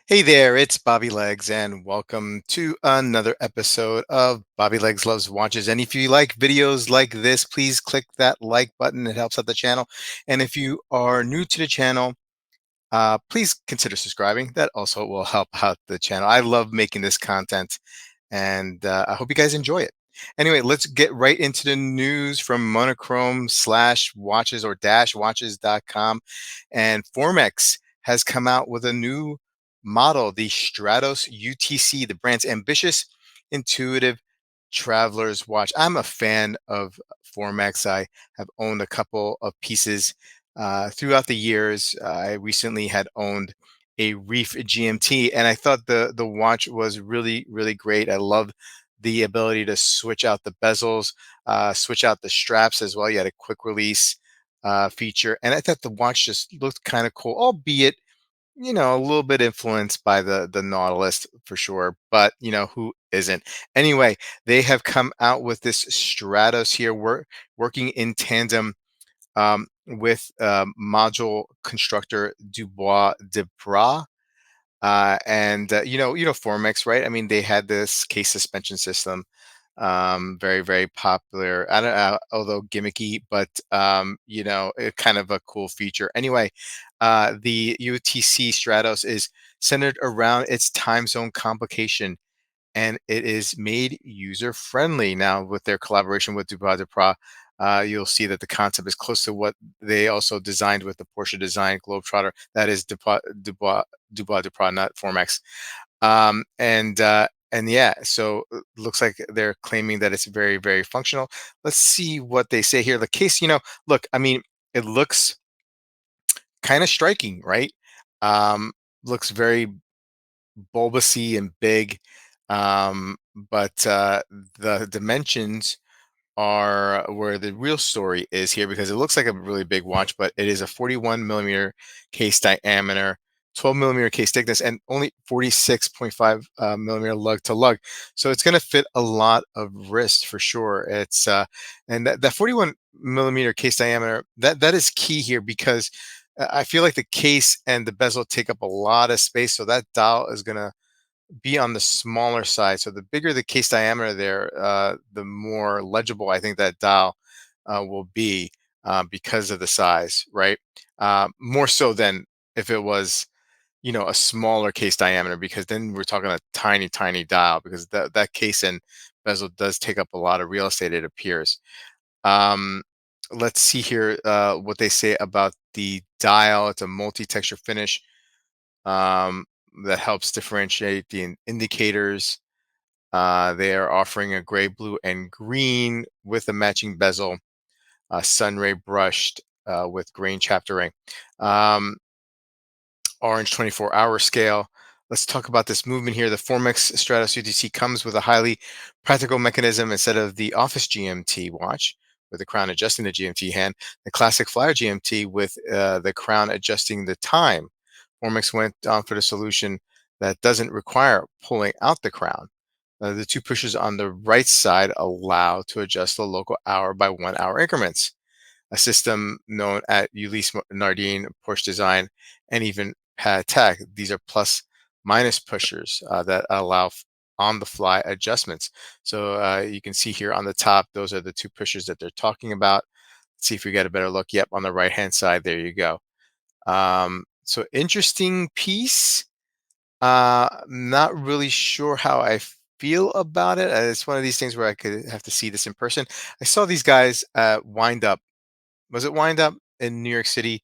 Hey there, it's Bobby Legs, and welcome to another episode of Bobby Legs Loves Watches. And if you like videos like this, please click that like button. It helps out the channel. And if you are new to the channel, please consider subscribing. That also will help out the channel. I love making this content, and I hope you guys enjoy it. Anyway, let's get right into the news from monochrome slash watches or dash watches.com. And Formex has come out with a new model, the Stratos UTC, the brand's ambitious, intuitive traveler's watch. I'm a fan of Formex. I have owned a couple of pieces throughout the years. I recently had owned a Reef GMT, and I thought the watch was really great. I love the ability to switch out the bezels, switch out the straps as well. You had a quick release feature, and I thought the watch just looked kind of cool, albeit a little bit influenced by the Nautilus for sure, but who isn't? Anyway, they have come out with this Stratos here, working in tandem with module constructor Dubois de Bras. And Formex, right? I mean, they had this case suspension system, very popular. I don't know, although gimmicky, but kind of a cool feature. Anyway, the UTC Stratos is centered around its time zone complication, and it is made user friendly. Now, with their collaboration with Dubois de Pra, you'll see that the concept is close to what they also designed with the Porsche design Globetrotter. That is Dubois de Pra, not Formex. And yeah, so looks like they're claiming that it's very functional. Let's see what they say here. The case, look, I mean, it looks kind of striking, right? Um, Looks very bulbousy and big, but the dimensions are where the real story is here, because it looks like a really big watch, but it is a 41 millimeter case diameter, 12 millimeter case thickness, and only 46.5 millimeter lug to lug. So it's going to fit a lot of wrist for sure. It's and that 41 millimeter case diameter, that is key here, because I feel like the case and the bezel take up a lot of space, so that dial is going to be on the smaller side. So the bigger the case diameter there, the more legible I think that dial will be, because of the size, right? More so than if it was, a smaller case diameter, because then we're talking a tiny dial, because that case and bezel does take up a lot of real estate, it appears. Um, let's see here what they say about the dial. It's a multi-texture finish, um, that helps differentiate the indicators. They are offering a gray, blue, and green with a matching bezel, sunray brushed with grain chaptering. Um, Orange 24-hour scale. Let's talk about this movement here. The Formex Stratos UTC comes with a highly practical mechanism instead of the Office GMT watch with the crown adjusting the GMT hand. The classic Flyer GMT with the crown adjusting the time. Formex went on for the solution that doesn't require pulling out the crown. The two pushes on the right side allow to adjust the local hour by 1 hour increments, a system known at Ulysse Nardin, Porsche Design, and even Patek. These are plus minus pushers that allow on the fly adjustments. So you can see here on the top, those are the two pushers that they're talking about. Let's see if we get a better look. Yep, on the right hand side, there you go. So interesting piece. Not really sure how I feel about it. It's one of these things where I could have to see this in person. I saw these guys wind up, was it Wind Up in New York City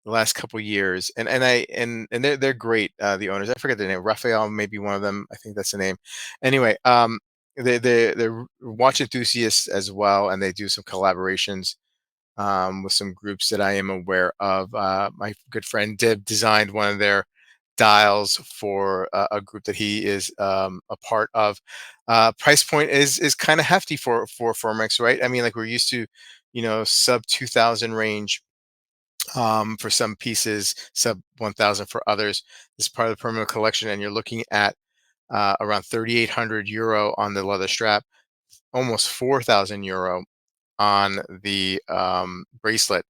the last couple years, and they're great. The owners, I forget their name. Raphael, maybe one of them. I think that's the name. Anyway, they're watch enthusiasts as well, and they do some collaborations with some groups that I am aware of. My good friend Dib designed one of their dials for a group that he is a part of. Price point is kind of hefty for Formex, right? I mean, like we're used to, sub 2,000 range for some pieces, sub 1,000 for others. This is part of the permanent collection, and you're looking at around 3,800 euro on the leather strap, almost 4,000 euro on the bracelet,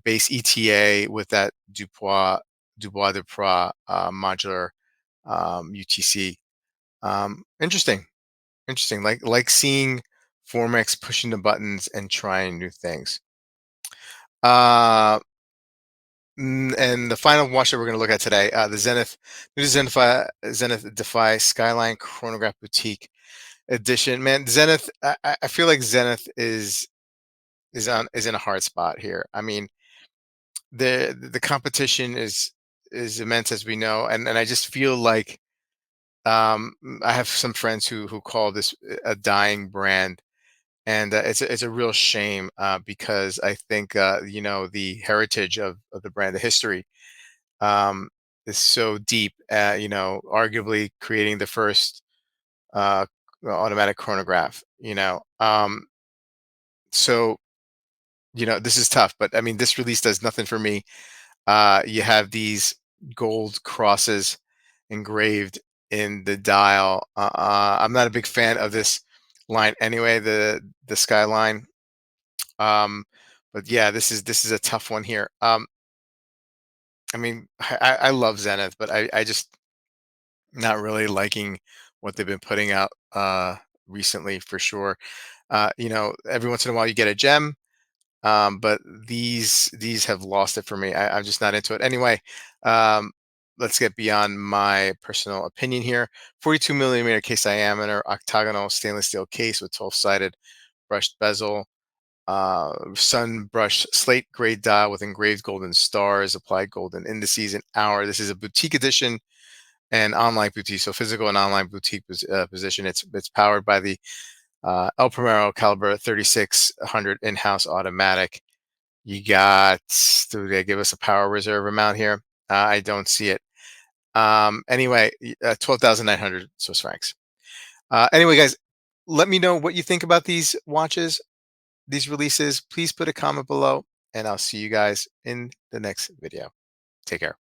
base ETA with that Dubois de Pra modular UTC. Interesting, interesting. Like seeing Formex pushing the buttons and trying new things. Uh, and the final watch that we're going to look at today, the Zenith, new Zenith Defy Skyline Chronograph Boutique Edition. Man, Zenith, I feel like Zenith is in a hard spot here. I mean, the competition is immense, as we know, and I just feel like I have some friends who call this a dying brand, and it's a real shame, because I think the heritage of the brand, the history, um, is so deep. Arguably creating the first uh, automatic chronograph. So this is tough, but I mean, this release does nothing for me. You have these gold crosses engraved in the dial. I'm not a big fan of this line anyway, the Skyline. Um, but yeah, this is a tough one here. I mean, I love Zenith, but I just not really liking what they've been putting out recently for sure. Every once in a while you get a gem, but these have lost it for me. I'm just not into it. Anyway, um, let's get beyond my personal opinion here. 42 millimeter case diameter, octagonal stainless steel case with 12-sided brushed bezel, sun brushed slate gray dial with engraved golden stars, applied golden indices and hour. This is a boutique edition and online boutique, so physical and online boutique position. It's powered by the El Primero caliber 3600 in-house automatic. You got, do they give us a power reserve amount here? I don't see it. Anyway, 12,900 Swiss francs. Anyway, guys, let me know what you think about these watches, these releases. Please put a comment below, and I'll see you guys in the next video. Take care.